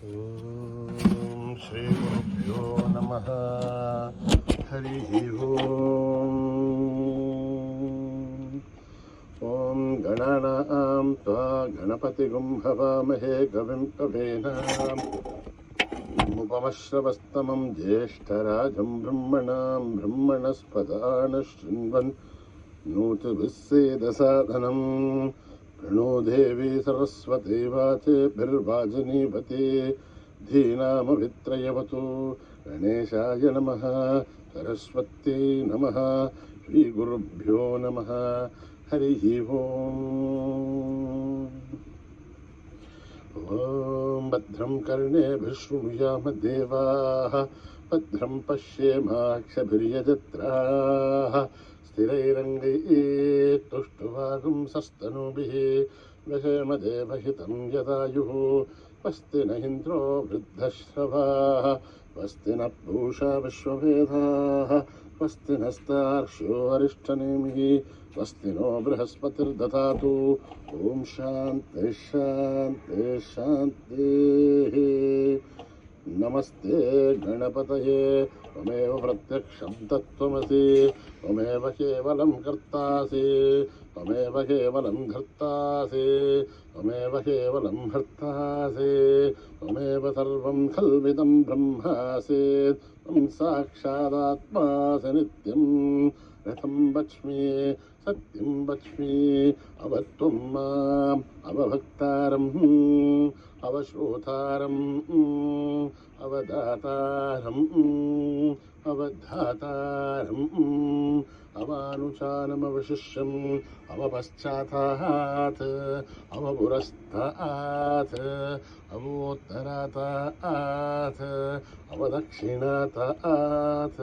ओम श्री गुरुभ्यो नमः। हरि ओम। ओम गणानां त्वा गणपतिगुं हवामहे कविं कवीनाम् उपमश्रवस्तमं ज्येष्ठराजं ब्रह्मणां ब्रह्मणस्पदान शृण्वन् नूतविस्सेदसादनं प्रणो देवी सरस्वती वाचेभिर्वाजिनीपते धीनामभित्रयवतु गणेशाय नमः सरस्वत्यै नमः श्रीगुरुभ्यो नमः हरिः ओम्। ॐ भद्रं कर्णेभिः शृणुयाम देवाः भद्रं पश्येमाक्षभिर्यजत्राः स्थिरैरङ्गैस्तुष्टुवागुंसस्तनूभिः व्यशेमदेवहितं यदायुः स्वस्ति न इन्द्रो वृद्धश्रवाः स्वस्ति न पूषा विश्ववेदाः स्वस्ति नस्तार्क्ष्यो अरिष्टनेमिः स्वस्ति नो बृहस्पतिर्दधातु। ॐ शान्ति शान्ति शान्तिः। नमस्ते गणपतये त्वमेव प्रत्यक्षं तत्त्वमसि त्वमेव केवलं कर्तासि त्वमेव केवलं धर्तासि त्वमेव केवलं भर्तासि त्वमेव सर्वं खल्विदं ब्रह्मासि त्वं साक्षादात्मासि नित्यं रथं वच्मि सत्यं वच्मि अवत्वं माम् अवभक्तारम् अवश्रोतारम् अवदातारम् अवधातारम् अवानुचानमवशिष्यम् अवपश्चातात् अवपुरस्तात् अवोत्तरातात् अवदक्षिणातात्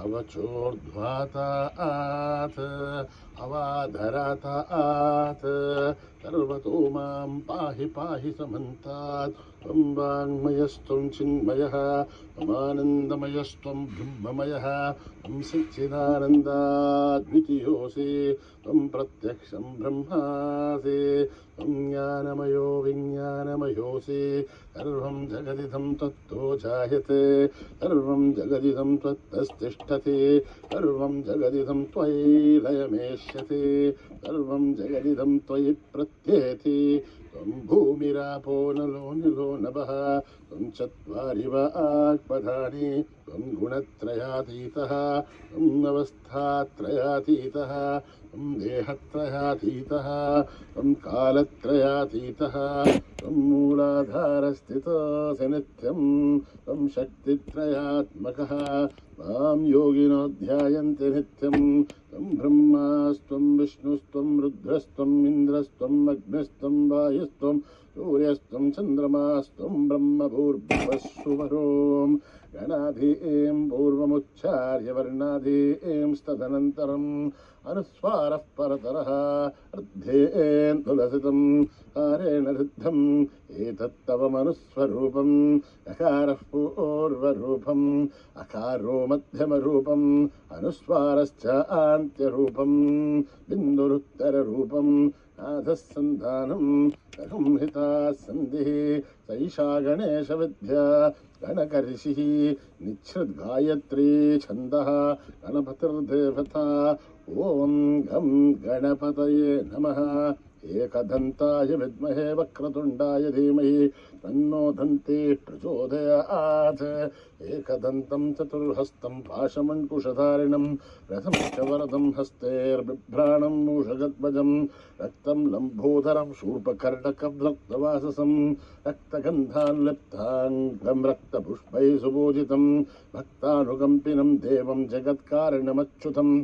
अवचोर्ध्वातात् अवाधरातात् सर्वतो मां पाहि पाहि समन्तात् त्वं वाङ्मयस्त्वं चिन्मयः त्वमानन्दमयस्त्वं ब्रह्ममयः त्वं सच्चिदानन्दाद्वितीयोऽसि त्वं प्रत्यक्षं ब्रह्मासि त्वं ज्ञानमयो विज्ञानमयोऽसि सर्वं जगदिदं त्वत्तो जायते सर्वं जगदिदं त्वत्तस्तिष्ठति सर्वं जगदिदं त्वयि लयमेष्यति सर्वं जगदिदं त्वयि प्रत्येति त्वं भूमिरापो नलो निलो नभः त्वं चत्वारि वाक्पदानि त्वं गुणत्रयातीतः त्वं अवस्थात्रयातीतः त्वं देहत्रयातीतः त्वं कालत्रयातीतः त्वं मूलाधारस्थितोऽसि नित्यं त्वं शक्तित्रयात्मकः मां योगिनो ध्यायन्ति नित्यं त्वं ब्रह्मास्त्वं विष्णुस्त्वं रुद्रस्त्वम् इन्द्रस्त्वम् अग्निस्त्वं वायुस्त्वं सूर्यस्त्वं चन्द्रमास्त्वं ब्रह्मभूर्भुवस्सुवरों गणाधीं पूर्वमुच्चार्य वर्णाधींस्तदनन्तरम् अनुस्वारः परतरः अर्धेन तुलसितं हारेण ऋद्धम् एतत्तव मनुस्वरूपम् अकारः पूर्वरूपम् अकारो मध्यमरूपम् अनुस्वारश्च आन्त्यरूपम् बिन्दुरुत्तररूपम् नाथः सन्धानम् अगुंहिता सन्धिः सैषा गणेशविद्या गणकऋषिः निच्छृद्गायत्री छन्दः गणपतिर्देवता। ॐ गं गणपतये नमः। एकदन्ताय विद्महे वक्रतुण्डाय धीमहि तन्नो दन्तिः प्रचोदयात्। एकदन्तं चतुर्हस्तं पाशमङ्कुशधारिणं रथं च वरदं हस्तैर्बिभ्राणं मूषगध्वजं रक्तं लम्बोदरं शूर्पकर्णकं रक्तवाससं रक्तगन्धान् लिप्ताङ्गं रक्तपुष्पैः सुपूजितं भक्तानुकम्पिनं देवं जगत्कारणमच्युतम्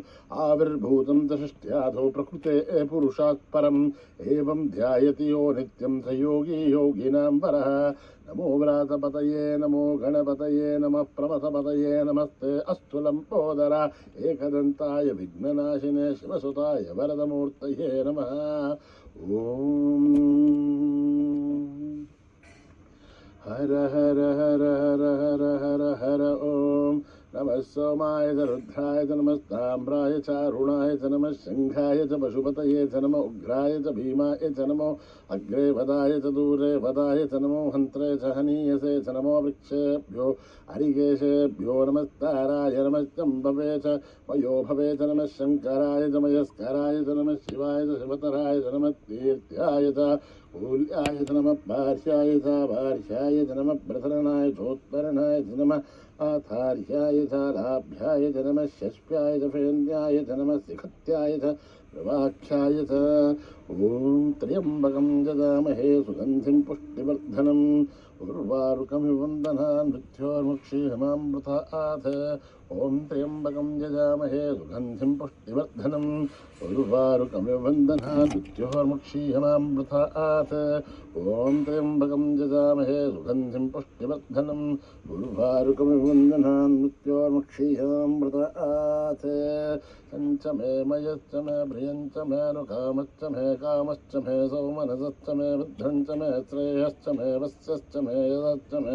आविर्भूतं च षष्ट्यादौ प्रकृते पुरुषात् परम् एवं ध्यायति यो नित्यं स योगी योगिनां वरः। नमो व्रातपतये नमो गणपतये नमः प्रमथपतये नमस्ते अस्तु लम्बोदरा एकदन्ताय विघ्ननाशिने शिवसुताय वरदमूर्तये नमः। ॐ हर हर हर हर हर हर हर ॐ नमः सोमाय च रुद्राय च नमस्ताम्राय च अरुणाय च नमः शङ्खाय च पशुपतये च नमः उग्राय च भीमाय च नमो अग्रे वदाय च दूरे वदाय च नमो हन्त्रे च हनीयसे च नमो वृक्षेभ्यो हरिकेशेभ्यो नमस्ताराय नमश्चम्भवे च मयो भवे च नमः शङ्कराय च मयस्कराय च नमः शिवाय च शिवतराय च नमः तीर्थ्याय च मूल्याय च नमः भार्याय च भार्याय च नमः प्रसरणाय चोत्तरणाय च नमः आधार्याय च लाभ्याय च नमः षष्ठ्याय च फेन्द्याय च नमः शिखत्याय च प्रवाख्याय च ॐ त्र्यम्बकं यजामहे सुगन्धिं पुष्टिवर्धनम् उर्वारुकमिव वन्दनान् मृत्योर्मुक्षीयमामृतात् ॐ त्र्यम्बकं यजामहे सुगन्धिं पुष्टिवर्धनम् उर्वारुकमिव वन्दनान् मृत्योर्मुक्षीयमामृतात् ॐ त्र्यम्बकं यजामहे सुगन्धिं पुष्टिवर्धनम् उर्वारुकमिव वन्दनान् मृत्योर्मुक्षीयमामृतात् सञ्च मे मयश्च मे प्रियञ्च मे नुकामश्च मे कामश्च मे सौमनसश्च मे बुद्धञ्च मे श्रेयश्च मे वस्यश्च मे यदश्च मे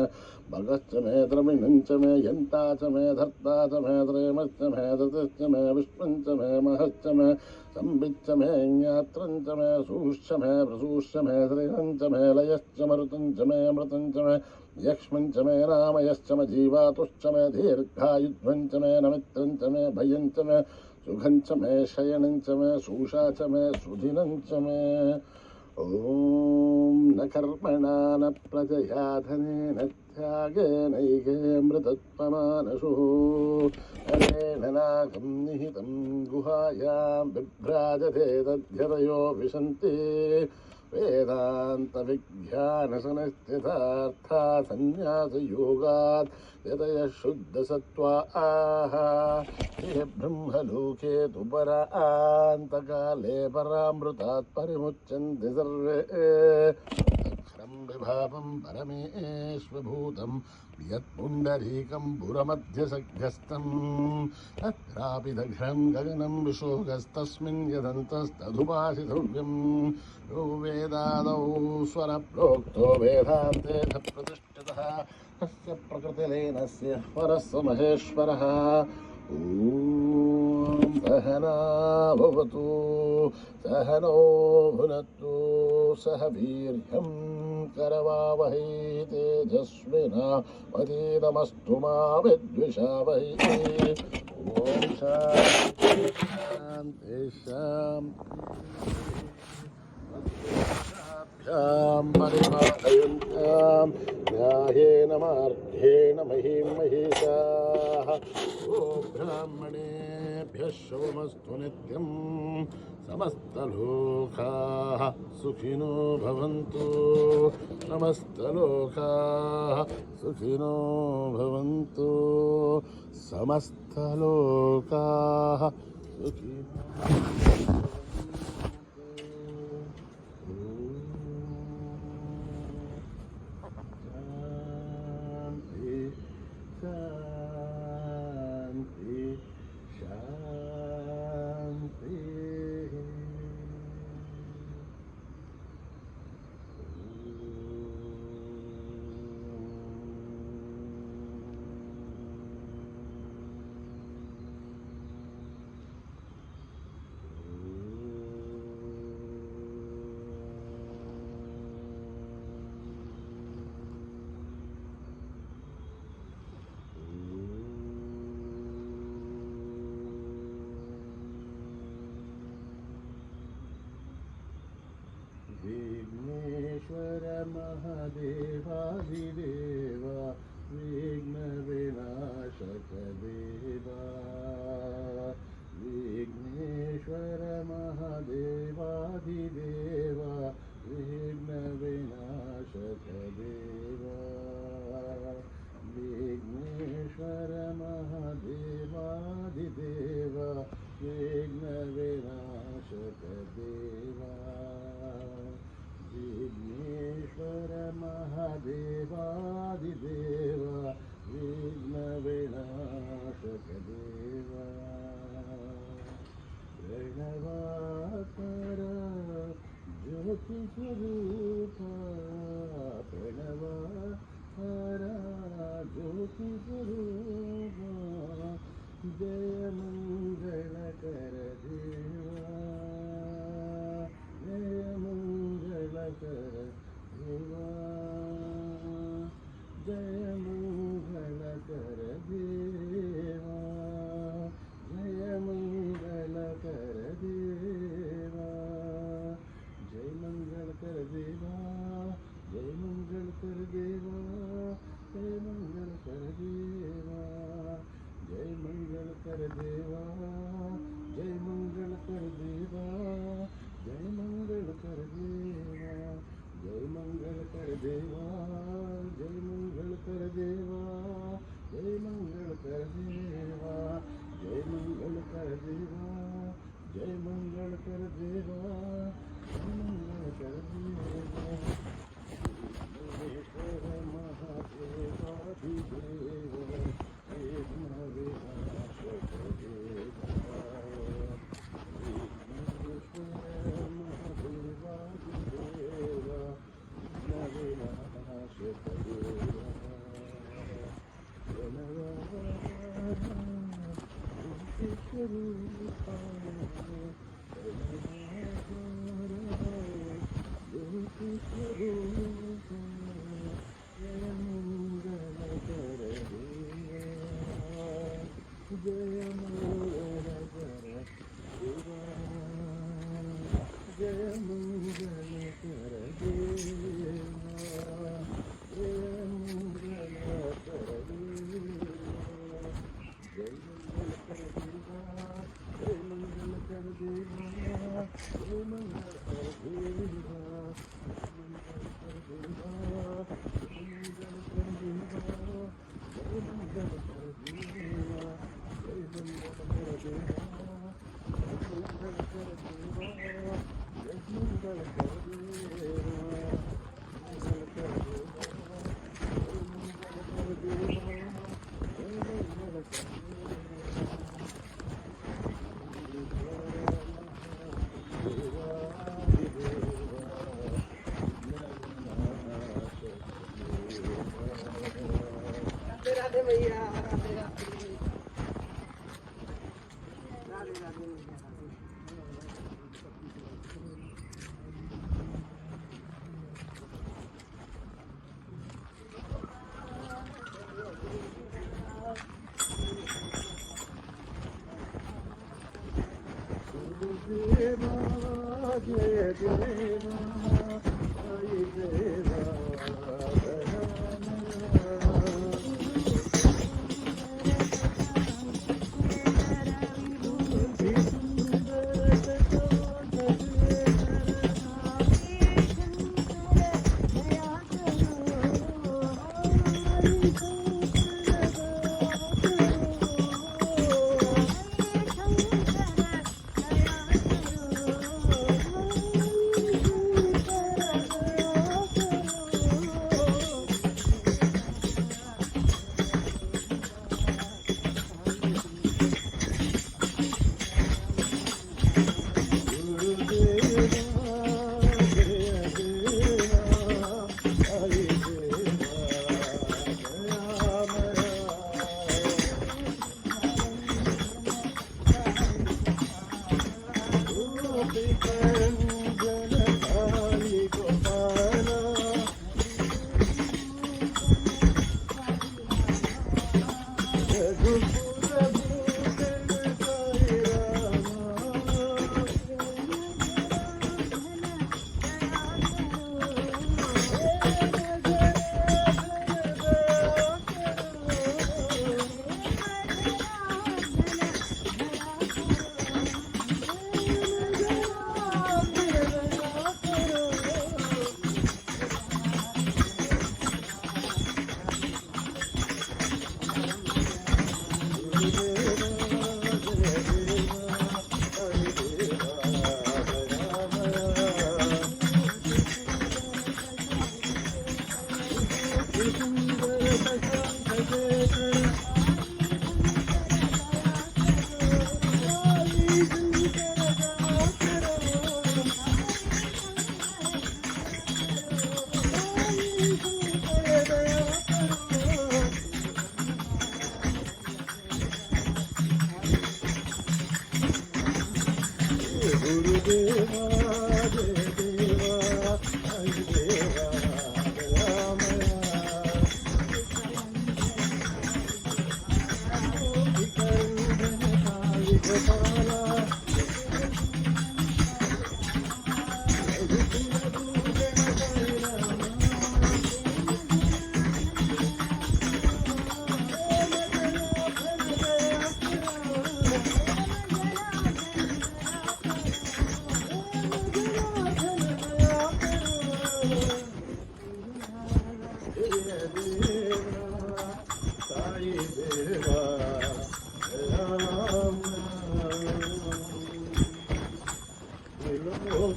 भगश्च मे द्रविणञ्च मे यन्ता च मे धर्ता च मे त्रेमश्च मे दतिश्च मे विश्वञ्च मे महश्च मे संविच्च मे ज्ञात्रञ्च मे सूश्च मे प्रसूश्च मे श्रेयञ्च मे लयश्च मरुतञ्च मे अमृतञ्च मे यक्ष्मञ्च मे रामयश्च मे जीवातुश्च मे दीर्घायुध्वञ्च मे नमित्रञ्च मे भयञ्च मे सुखञ्च मे शयनञ्च मे सूषा च मे सुधिनञ्च मे ॐ न कर्मणा न प्रजया धनेन त्यागेनैकेऽमृतत्वमानशो हरेण नागं निहितं गुहायां बिभ्राजते तद्यतयो विशन्ति वेदान्तविज्ञानसंस्थितार्था सन्न्यासयोगात् यतयः शुद्धसत्त्वाः ये ब्रह्मलोके तु परान्तकाले परामृतात् परिमुच्यन्ते सर्वे अक्षरं विभावं परमेश्वभूतं यत्पुण्डरीकं पुरमध्यसग्रस्तं तत्रापि दघ्रं गगनं विशोकस्तस्मिन् यदन्तस्तदुपासितव्यं यो वेदादौ स्वरप्रोक्तो वेदान्ते च प्रतिष्ठितः तस्य प्रकृतिलीनस्य परस्य महेश्वरः ॐ सहना भवतु सहनो भुनक्तु सह वीर्यं करवावहै तेजस्विनावधीतमस्तु मा विद्विषावहै ॐ शान्ति परिपालयन्तां न्यायेन मार्गेण महीं महिषाः ओ ब्राह्मणेभ्यः शुभमस्तु नित्यं समस्तलोकाः सुखिनो भवन्तु समस्तलोकाः सुखिनो भवन्तु समस्तलोकाः सुखिनो शान्ति शान्ति विघ्नेश्वर महादेवादिदेवा विघ्नविनाशक देवा विघ्नेश्वर महादेवादिदेवा विघ्नविनाशक देवा विघ्नेश्वर महादेवादिदेवा विघ्नविनाशक देवा विघ्नेश्वर महादेवादिदेवा विघ्नविनाशक देवा प्रणवाकार ज्योतिस्वरूपा प्रणवाकार ज्योतिस्वरूपा जय मंगल कर देवा, जय मंगल कर देवा, जय मंगल कर देवा, जय मंगल कर देवा, जय मंगल कर देवा, जय मंगल कर देवा, जय मंगल कर देवा, जय मंगल कर देवा, जय मंगल कर देवा, जय मंगल कर देवा, जय मंगल कर देवा, जय मंगल कर देवा, जय मंगल कर देवा, जय मंगल कर देवा। महादेवाधिदेव राधे भैया, राधे राधे, राधे राधे। देवा जय देवा, जय देवा,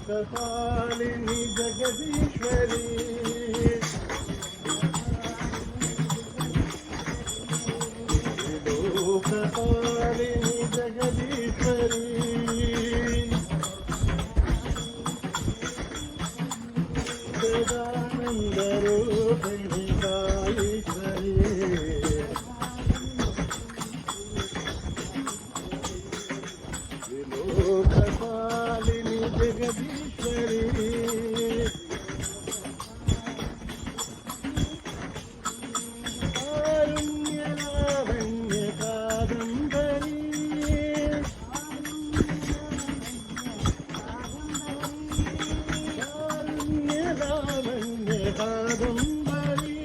लोकपालिनी जगदीश्वरी लोकपालिनी जगदीश्वरी वेदानंद रूपिणी कालीश्वरी लोकपालिनी जगदीश्वरी कारुण्यलावण्य कादम्बरी कारुण्यलावण्य कादम्बरी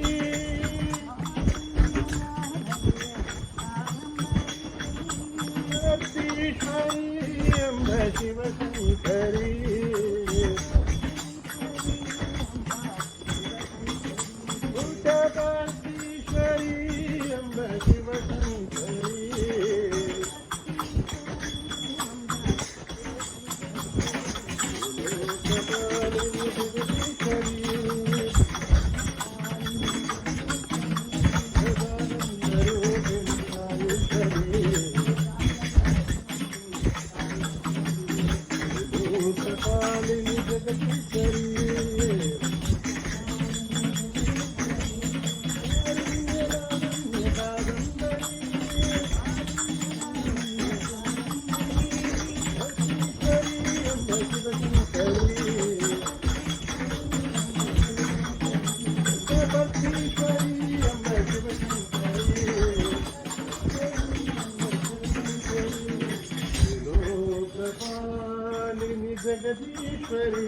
जगदीश्वरी अम्ब शिवशङ्करी भूतकान्तीश्वरी अम्ब शिवशङ्करी लोकपालिनी जगदीश्वरी सदानन्दरूपिणी कालीश्वरी लोकपालिनी जगदीश्वरी लोकपालिनी जगदीश्वरी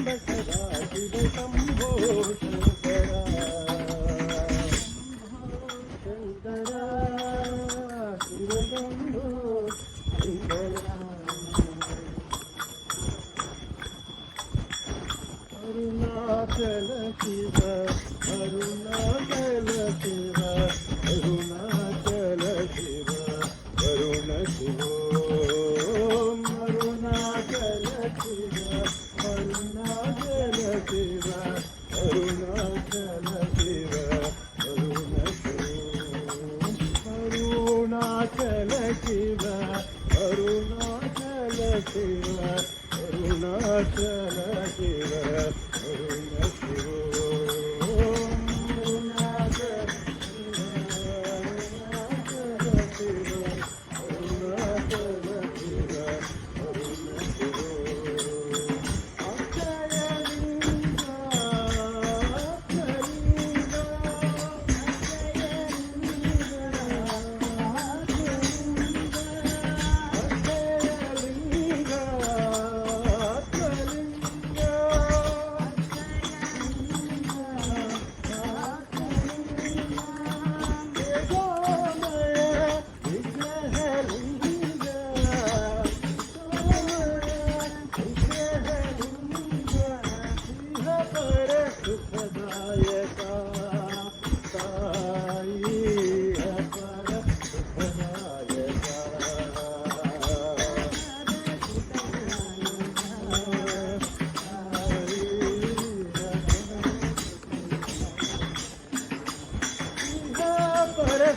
शिव शंभो शंकरा शंकरा शिव शंभो शंकरा अरुणाचल शिव अरुणाचल शिव अरुणाचल शिव अरुण शिव अरुणाचल शिव अरुणाचल शिव अरुणाचल शिव अरुण अरुणाचल शिव अरुणाचल शिव अरुणाचल शिव अरुण शिव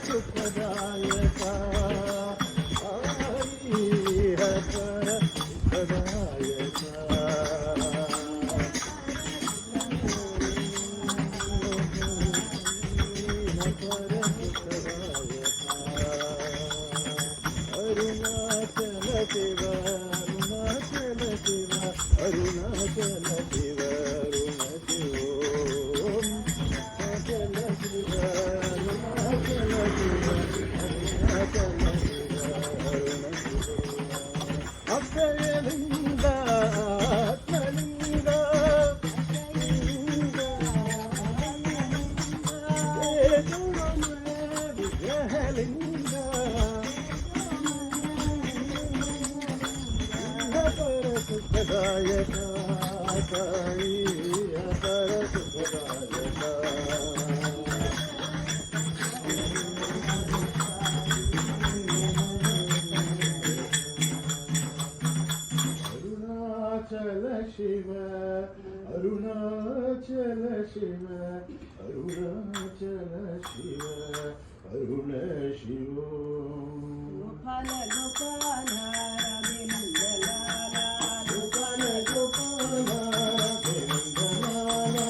सुखदायका अरुणाचल शिव अरुणाचल शिव अरुणाचल शिव अरुण शिव अरुणाचल शिव अरुणाचल शिव अरुणाचल शिव अरुण शिव अभयलिंग आत्मलिंग विग्रहलिंग सुखदायका साई अपर सुखदायका अरुणाचल शिव अरुणाचल शिव अरुणाचल शिव अरुण शिव गोपाल गोपाल राधे नंदलाला गोपाल गोपाल राधे नंदलाला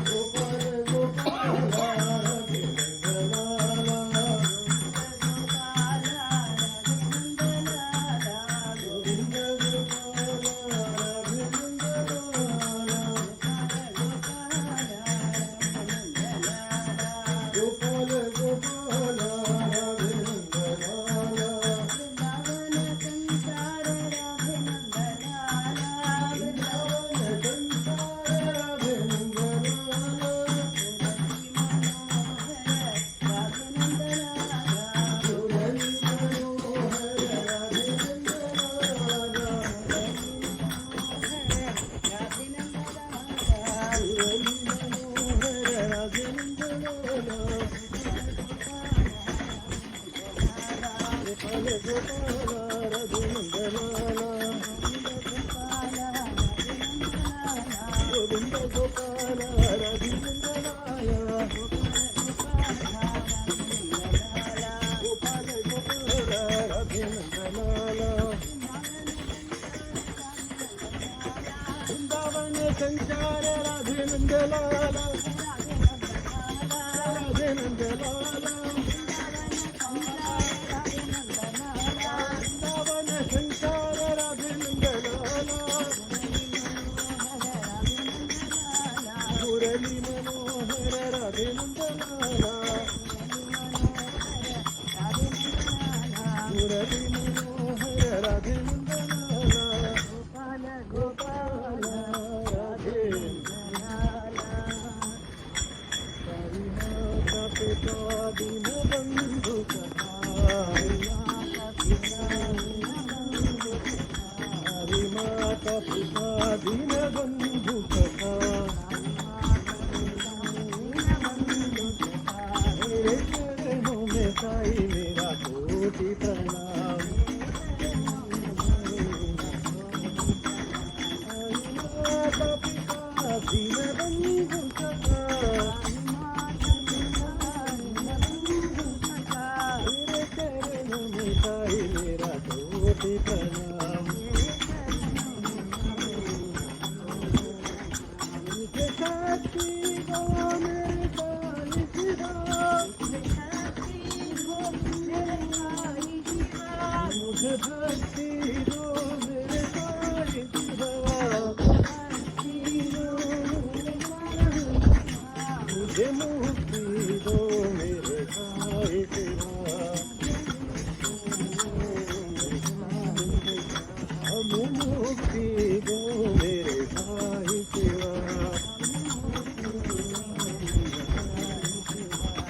गोपाल गोपाल राधे नंदलाला गोविंद गोपाल राधे नंदलाला गोपाल गोपाल राधे नंदलाला वृंदावन संसार राधे नंदलाला वृंदावन संसार राधे नंदलाला राधे नंदलाला मुरली मनोहर राधे नंदलाला राधे नंदलाला मुरली मनोहर राधे नंदलाला गोपाल गोपाल राधे नंदलाला गोविंद गोपाल राधे नंदलाला गोपाल गोपाल राधे नंदलाला वृंदावन संचार राधे नंदलाला राधे नंदलाला वृंदावन संचार राधे नंदलाला मुरली मनोहर राधे नंदलाला मुरली मनोहर राधे नंदलाला साई मेरा कोटि प्रणाम। माता पिता दीनबंधु सखा, तेरे चरणों में साई मेरा कोटि प्रणाम। मुझे शक्ति दो मेरे साई शिवा, मुझे भक्ति दो मेरे साई शिवा, मुझे मुक्ति दो मेरे साई शिवा, हमें मुक्ति दो मेरे साई शिवा।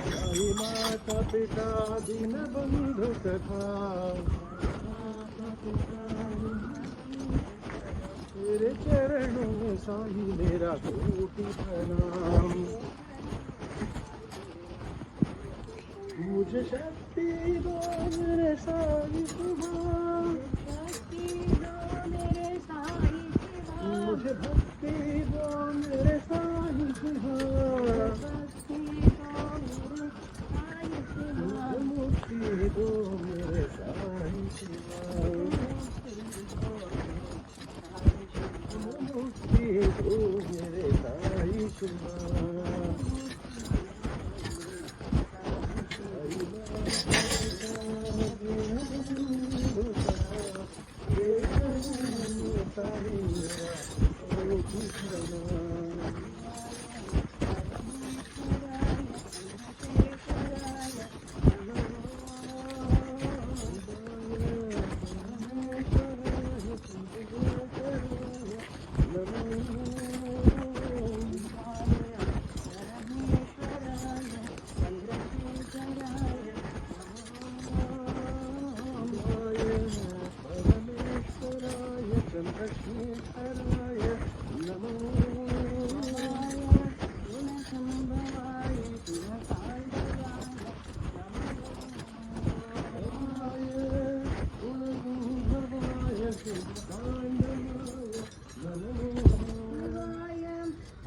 साई माता पिता दीन बंधु सखा, तेरे चरणों में साई मेरा कोटि प्रणाम। मुझे शक्ति दो मेरे साई शिवा, मुझे भक्ति दो मेरे साई शिवा, मुझे मुक्ति दो मेरे साई शिवा, मुक्ति दो मेरे साई शिवा।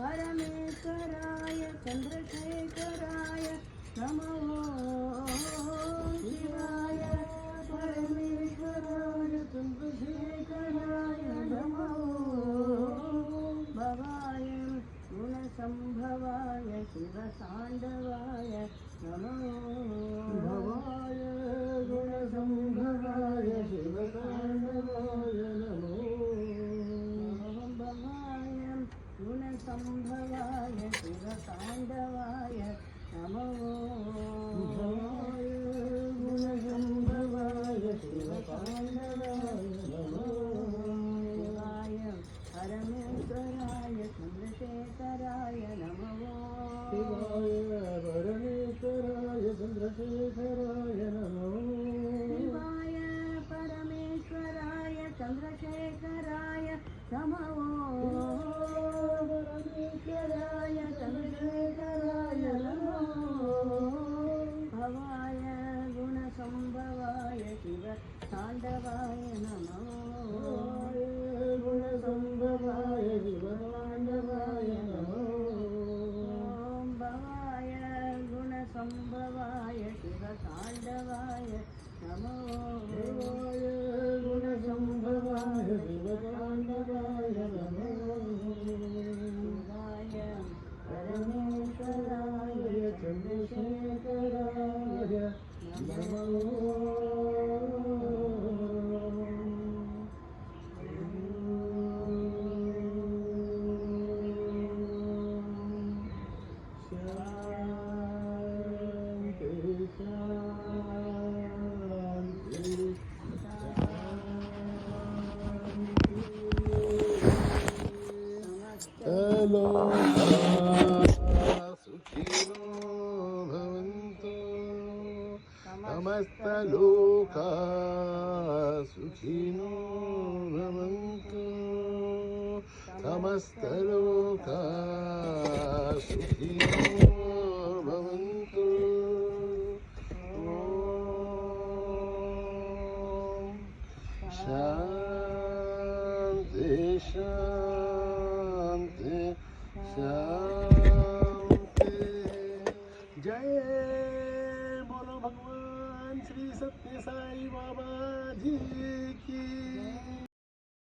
परमेश्वराय चंद्रशेखराय नमो शिवाय, परमेश्वराय चंद्रशेखराय नमो भवाय गुणसंभवाय शिवतांडवाय नमो भवाय गुणसंभवाय शिवतांडवाय नमो, भवाय गुणसंभवाय शिवतांडवाय नमो भवाय गुणसंभवाय शिवतांडवाय नमो, शिवाय परमेश्वराय चंद्रशेखराय नमो शिवाय परमेश्वराय चंद्रशेखराय नमो, शिवाय परमेश्वराय चंद्रशेखराय नमो परमेश्वराय चंद्रशेखराय नमो भवाय गुणसंभवाय शिवतांडवाय नमो गुणसंभवाय शिवतांडवाय नमो, भवाय गुणसंभवाय शिवतांडवाय नमो शिवाय गुणसंभवाय शिवतांडवाय नमो, शिवाय परमेश्वराय चंद्रशेखराय नमो। सुखिनो भवन्तु, समस्तलोका सुखिनो भवन्तु, समस्तलोका सुखिनो भवन्तु। शांति शांति शांति। जय बोलो भगवान श्री सत्य साई बाबा जी की।